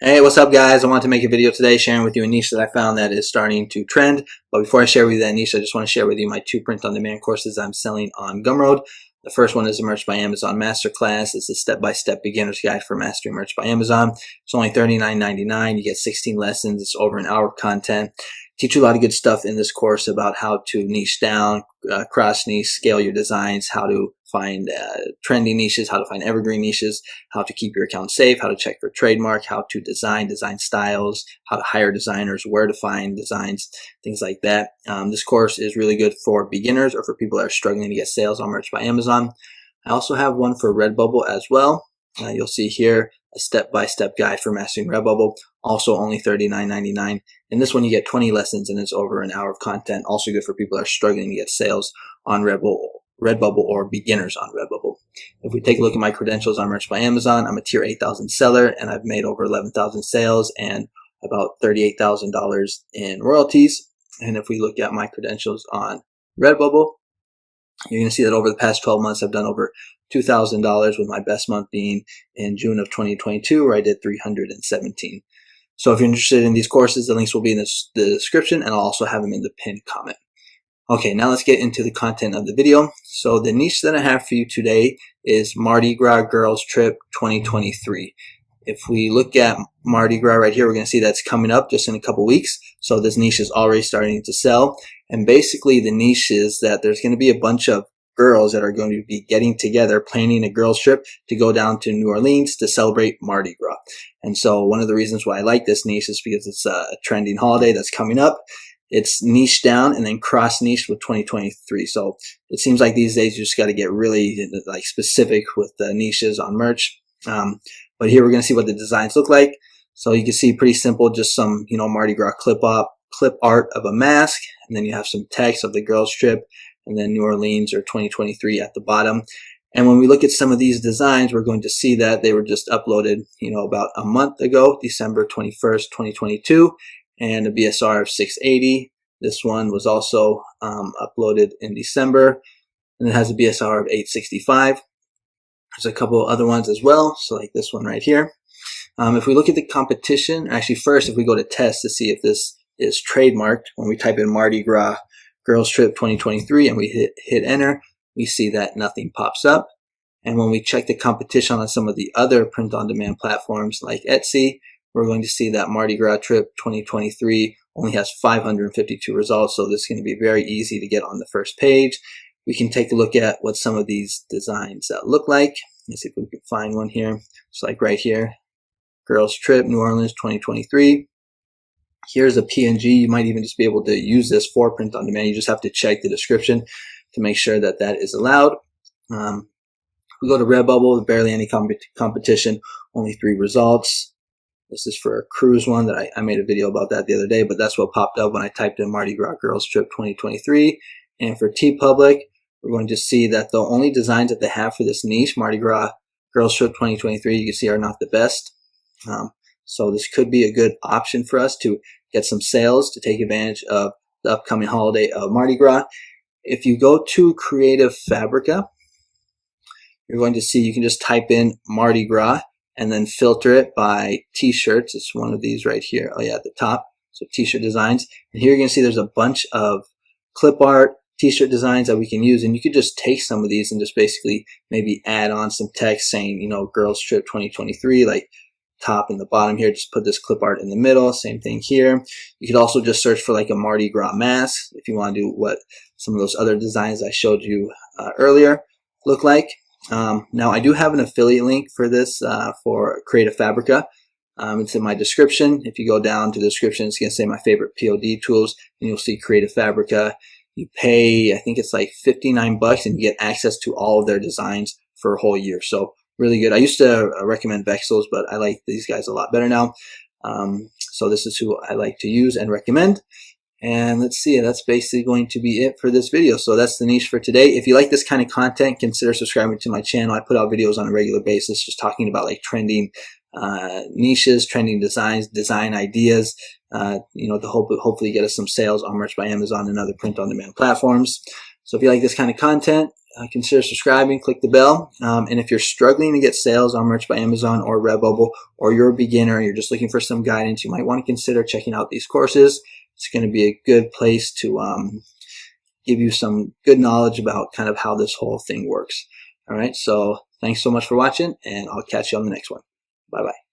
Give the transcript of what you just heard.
Hey, what's up guys? I want to make a video today sharing with you a niche that I found that is starting to trend. But before I share with you that niche, I just want to share with you my 2 print-on-demand courses I'm selling on Gumroad. The first one is a Merch by Amazon Masterclass. It's a step-by-step beginner's guide for mastering Merch by Amazon. It's only $39.99. You get 16 lessons. It's over an hour of content. Teach you a lot of good stuff in this course about how to niche down, cross niche, scale your designs, how to find trendy niches, how to find evergreen niches, how to keep your account safe, how to check for trademark, how to design styles, how to hire designers, where to find designs, things like that. This course is really good for beginners or for people that are struggling to get sales on Merch by Amazon. I also have one for Redbubble as well. You'll see here a step-by-step guide for mastering Redbubble, also only $39.99. In this one, you get 20 lessons and it's over an hour of content. Also good for people that are struggling to get sales on Redbubble or beginners on Redbubble. If we take a look at my credentials on Merch by Amazon, I'm a tier 8,000 seller and I've made over 11,000 sales and about $38,000 in royalties. And if we look at my credentials on Redbubble, you're going to see that over the past 12 months, I've done over $2,000, with my best month being in June of 2022, where I did 317. So if you're interested in these courses, the links will be in the description, and I'll also have them in the pinned comment. Okay, now let's get into the content of the video. So the niche that I have for you today is Mardi Gras Girls Trip 2023. If we look at Mardi Gras right here, we're going to see that's coming up just in a couple weeks. So this niche is already starting to sell. And basically the niche is that there's going to be a bunch of girls that are going to be getting together, planning a girls trip to go down to New Orleans to celebrate Mardi Gras. And so one of the reasons why I like this niche is because it's a trending holiday that's coming up. It's niche down and then cross niche with 2023. So it seems like these days you just got to get really like specific with the niches on merch. But here we're going to see what the designs look like. So you can see pretty simple, just some, Mardi Gras clip art of a mask. And then you have some text of the girls trip and then New Orleans or 2023 at the bottom. And when we look at some of these designs, we're going to see that they were just uploaded, about a month ago, December 21st, 2022, and a BSR of 680. This one was also uploaded in December, and it has a BSR of 865. There's a couple of other ones as well, so like this one right here. If we look at the competition, actually first, if we go to test to see if this is trademarked, when we type in Mardi Gras Girls Trip 2023 and we hit enter, we see that nothing pops up. And when we check the competition on some of the other print-on-demand platforms like Etsy, we're going to see that Mardi Gras Trip 2023 only has 552 results, so this is going to be very easy to get on the first page. We can take a look at what some of these designs look like. Let's see if we can find one here. It's like right here, Girls Trip New Orleans 2023. Here's a PNG. You might even just be able to use this for print on demand. You just have to check the description to make sure that that is allowed. We go to Redbubble, barely any competition, only 3 results. This is for a cruise one that I made a video about that the other day, but that's what popped up when I typed in Mardi Gras Girls Trip 2023. And for TeePublic, we're going to see that the only designs that they have for this niche, Mardi Gras Girls Trip 2023, you can see are not the best. So this could be a good option for us to get some sales to take advantage of the upcoming holiday of Mardi Gras. If you go to Creative Fabrica, you're going to see you can just type in Mardi Gras and then filter it by t-shirts. It's one of these right here. Oh yeah, at the top. So t-shirt designs. And here you're going to see there's a bunch of clip art, t-shirt designs that we can use. And you could just take some of these and just basically maybe add on some text saying, Girls Trip 2023, like top and the bottom here. Just put this clip art in the middle. Same thing here. You could also just search for like a Mardi Gras mask if you want to do what some of those other designs I showed you earlier look like. Now I do have an affiliate link for this for Creative Fabrica. It's in my description. If you go down to the description, it's going to say my favorite POD tools, and you'll see Creative Fabrica. You pay, I think it's like $59, and you get access to all of their designs for a whole year. So really good. I used to recommend Vexels, but I like these guys a lot better now. So this is who I like to use and recommend. And let's see, that's basically going to be it for this video. So that's the niche for today. If you like this kind of content, consider subscribing to my channel. I put out videos on a regular basis just talking about like trending niches, trending designs, design ideas, to hopefully get us some sales on Merch by Amazon and other print-on-demand platforms. So if you like this kind of content, consider subscribing, click the bell. And if you're struggling to get sales on Merch by Amazon or Redbubble, or you're a beginner and you're just looking for some guidance, you might want to consider checking out these courses. It's going to be a good place to give you some good knowledge about kind of how this whole thing works. All right, so thanks so much for watching, and I'll catch you on the next one. Bye-bye.